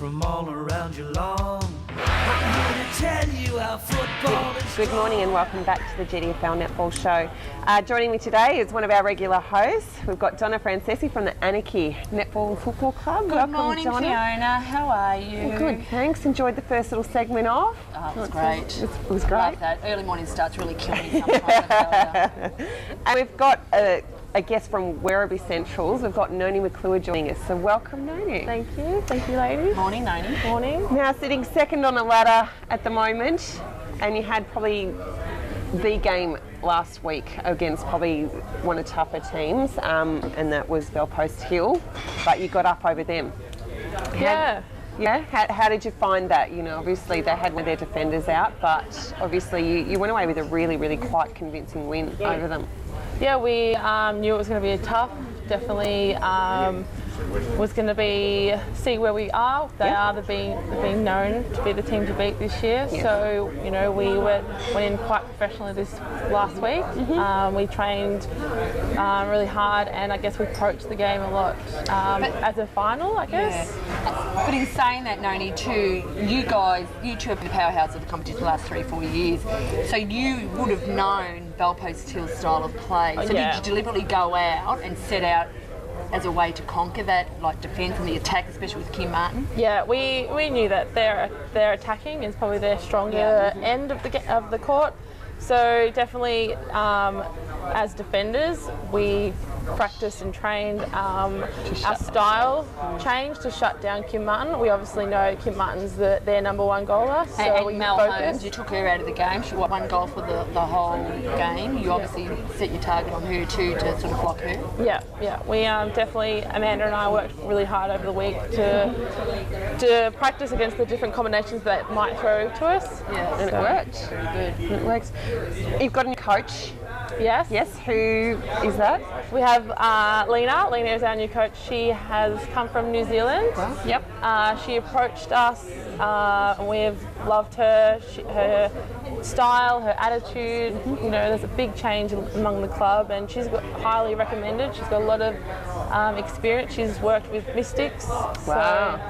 from all around Geelong. I'm here to tell you how football is. Good morning and welcome back to the GDFL Netball Show. Joining me today is one of our regular hosts. We've got Donna Francese from the Handley Netball Football Club. Good morning, Donna. Fiona. How are you? Well, good, thanks. Enjoyed the first little segment off. Oh, it was great. It was great. Love that. Early morning starts really killing me sometimes. I tell you. And we've got a guest from Werribee Centrals. We've got Noni McClure joining us. So welcome, Noni. Thank you, ladies. Morning, Noni. Morning. Now sitting second on the ladder at the moment, and you had probably the game last week against probably one of the tougher teams, and that was Bellpost Hill, but you got up over them. Yeah. How did you find that? You know, obviously they had one of their defenders out, but obviously you went away with a really, really quite convincing win over them. Yeah, we knew it was going to be tough. Definitely was going to be see where we are. They are being known to be the team to beat this year. Yeah. So you know we went in quite professionally this last week. We trained really hard, and I guess we approached the game a lot as a final, I guess. Yeah. But in saying that, Noni, too, you two have been the powerhouse of the competition the last 3-4 years. So you would have known Bellpost Hill's style of play. So did you deliberately go out and set out as a way to conquer that, like defence and the attack, especially with Kim Martin? Yeah, we knew that their attacking is probably their stronger end of the court. So definitely, as defenders, we practiced and trained our style change to shut down Kim Martin. We obviously know Kim Martin's their number one goaler, so and we Mel focused. Holmes, you took her out of the game. She won one goal for the whole game. You obviously set your target on her too to sort of block her. Yeah. We definitely, Amanda and I worked really hard over the week to practice against the different combinations that might throw to us. Yeah, And it worked. very good. It works. You've got a new coach. Yes. Yes. Who is that? We have Lena. Lena is our new coach. She has come from New Zealand. Wow. Yep. She approached us. And we've loved her. Her style, her attitude. You know, there's a big change among the club, and she's highly recommended. She's got a lot of experience. She's worked with Mystics. Wow.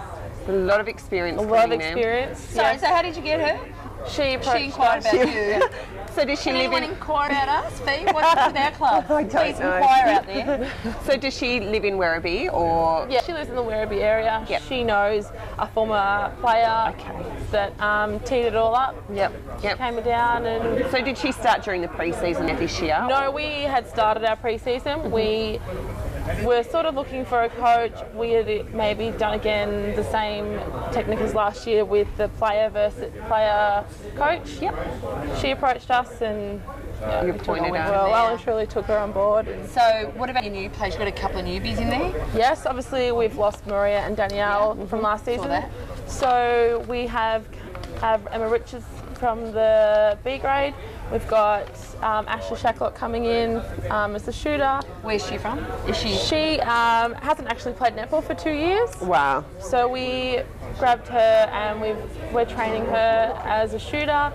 A lot of experience. So a lot of experience. So how did you get her? She inquired about you. So does she Can live anyone in? inquire about us, Fee? What's up with our club? I don't Please know. inquire out there. So does she live in Werribee or? Yeah, she lives in the Werribee area. Yep. She knows a former player that teed it all up. Yep. Came down and. So did she start during the pre-season this year? No, we had started our pre-season. We were sort of looking for a coach. We had maybe done again the same technique as last year with the player versus player coach. Yep. She approached us and You pointed out. well and truly took her on board. And So what about your new players? You've got a couple of newbies in there? yes, obviously we've lost Maria and Danielle from last season. that. So we have Emma Richards from the B grade. We've got Ashley Shacklock coming in as the shooter. Where's she from? Is she? She hasn't actually played netball for 2 years. Wow. So we grabbed her and we're training her as a shooter,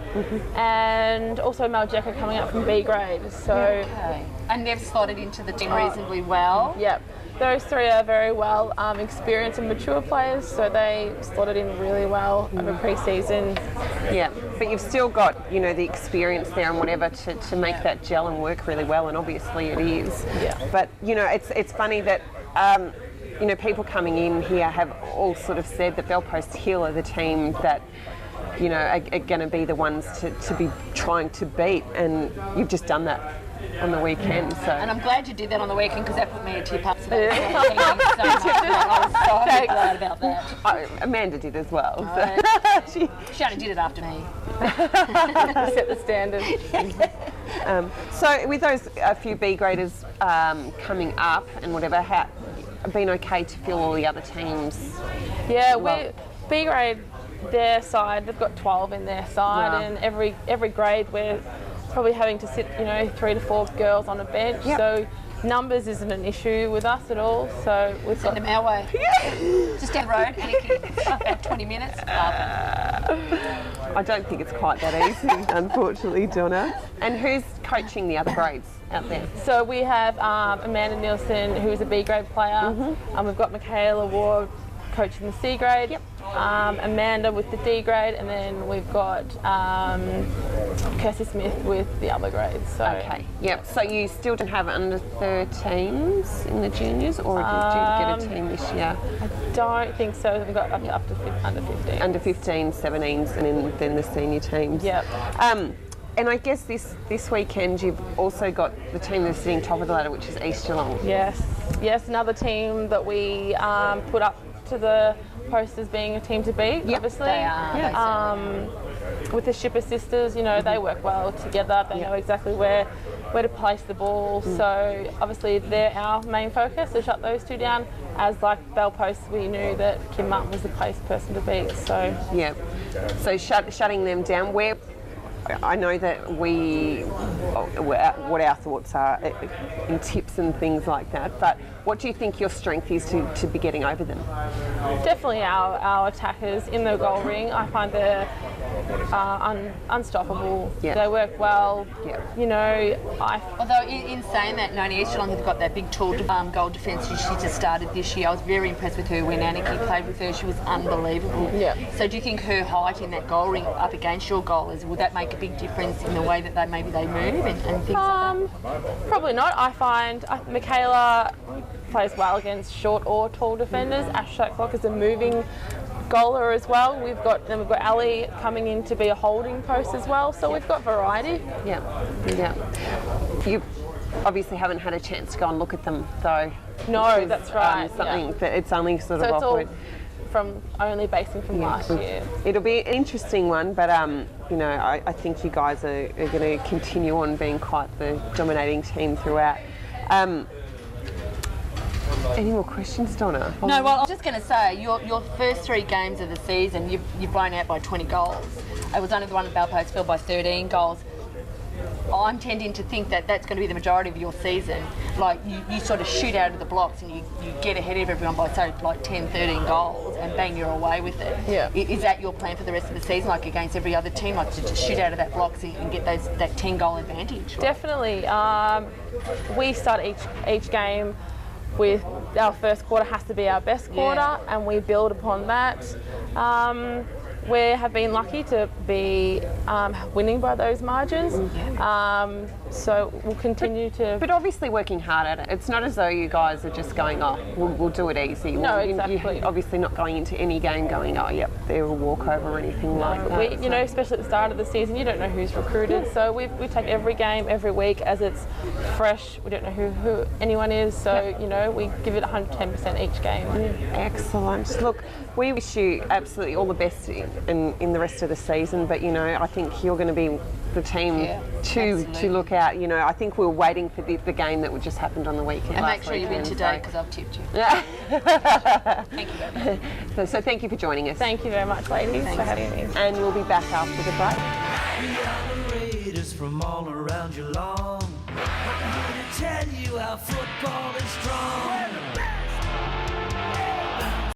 and also Mel Jecker coming up from B grade. So Okay. And they've slotted into the team reasonably well. yep, those three are very well experienced and mature players, so they slotted in really well over pre-season. Yeah, but you've still got, you know, the experience there and whatever to make that gel and work really well, and obviously it is. Yeah. But, you know, it's funny that, you know, people coming in here have all sort of said that Bellpost Hill are the team that, you know, are going to be the ones to be trying to beat, and you've just done that on the weekend. So. And I'm glad you did that on the weekend because that put me a tip up. So that's so much. I was so glad about that. Amanda did as well. Oh, So She only did it after me. Set the standard. So with those a few B graders coming up and whatever, been okay to fill all the other teams? Yeah, Well- B grade, their side, they've got 12 in their side, Wow. and every grade we're probably having to sit, you know, 3 to 4 girls on a bench. Yep. So numbers isn't an issue with us at all. So we've got Send them our way. Just down the road, and about 20 minutes. I don't think it's quite that easy, unfortunately, Donna. And who's coaching the other grades out there? So we have Amanda Nielsen, who's a B grade player, and we've got Michaela Ward, coaching the C grade. Yep. Amanda with the D grade, and then we've got Kirsty Smith with the other grades. So. Okay. Yep. So you still don't have under 13s in the juniors, or did you get a team this year? I don't think so. We've got up to under 15. Under 15s, 17s, and then the senior teams. Yep. And I guess this weekend you've also got the team that's sitting top of the ladder, which is East Geelong. Yes, another team that we put up to the post as being a team to beat. Yep, obviously. They are. With the Shipper sisters, they work well together. They know exactly where to place the ball. So obviously they're our main focus to shut those two down. As like Bell Post, we knew that Kim Martin was the person to beat. So yeah. So shutting them down. Where I know that what our thoughts are in tips and things like that, but what do you think your strength is to be getting over them? Definitely our attackers in the goal ring. I find they're unstoppable. Yeah. They work well. Yeah. Although in saying that, Noni East Geelong has got that big tall goal defence. She just started this year. I was very impressed with her when Aniki played with her. She was unbelievable. Yeah. So do you think her height in that goal ring up against your goalers, will that make a big difference in the way that they move and things like that? Probably not. I find Michaela plays well against short or tall defenders. Ash Shacklock is a moving goaler as well. We've got Ali coming in to be a holding post as well. So we've got variety. Yeah. You obviously haven't had a chance to go and look at them though. No, that's right. That it's only sort of so it's all awkward. from only basing from last year. It'll be an interesting one, but I think you guys are going to continue on being quite the dominating team throughout. Any more questions, Donna? No, well, I was just going to say, your first 3 games of the season, you've blown out by 20 goals. It was only the one at Balpost fell by 13 goals. I'm tending to think that that's going to be the majority of your season. Like, you sort of shoot out of the blocks and you get ahead of everyone by, say, like 10, 13 goals, and bang, you're away with it. Yeah. Is that your plan for the rest of the season, like against every other team, like to just shoot out of that blocks and get that 10-goal advantage? Right? Definitely. We start each game with our first quarter has to be our best quarter, and we build upon that. We have been lucky to be winning by those margins, so we'll continue to. But obviously working hard at it. It's not as though you guys are just going, we'll do it easy. No, exactly. You're obviously not going into any game going, yep, they're a walkover or anything like that. Especially at the start of the season, you don't know who's recruited. So we take every game, every week as it's fresh. We don't know who anyone is, so we give it 110% each game. Excellent. Look, we wish you absolutely all the best in the rest of the season, but I think you're going to be the team to look out. I think we were waiting for the game that just happened on the weekend. And make sure you win today, because I've tipped you. Thank you, baby. So thank you for joining us. Thank you very much, ladies, for having me. And we'll be back after the break. We are the Raiders from all around Geelong. I'm here to tell you how football is strong.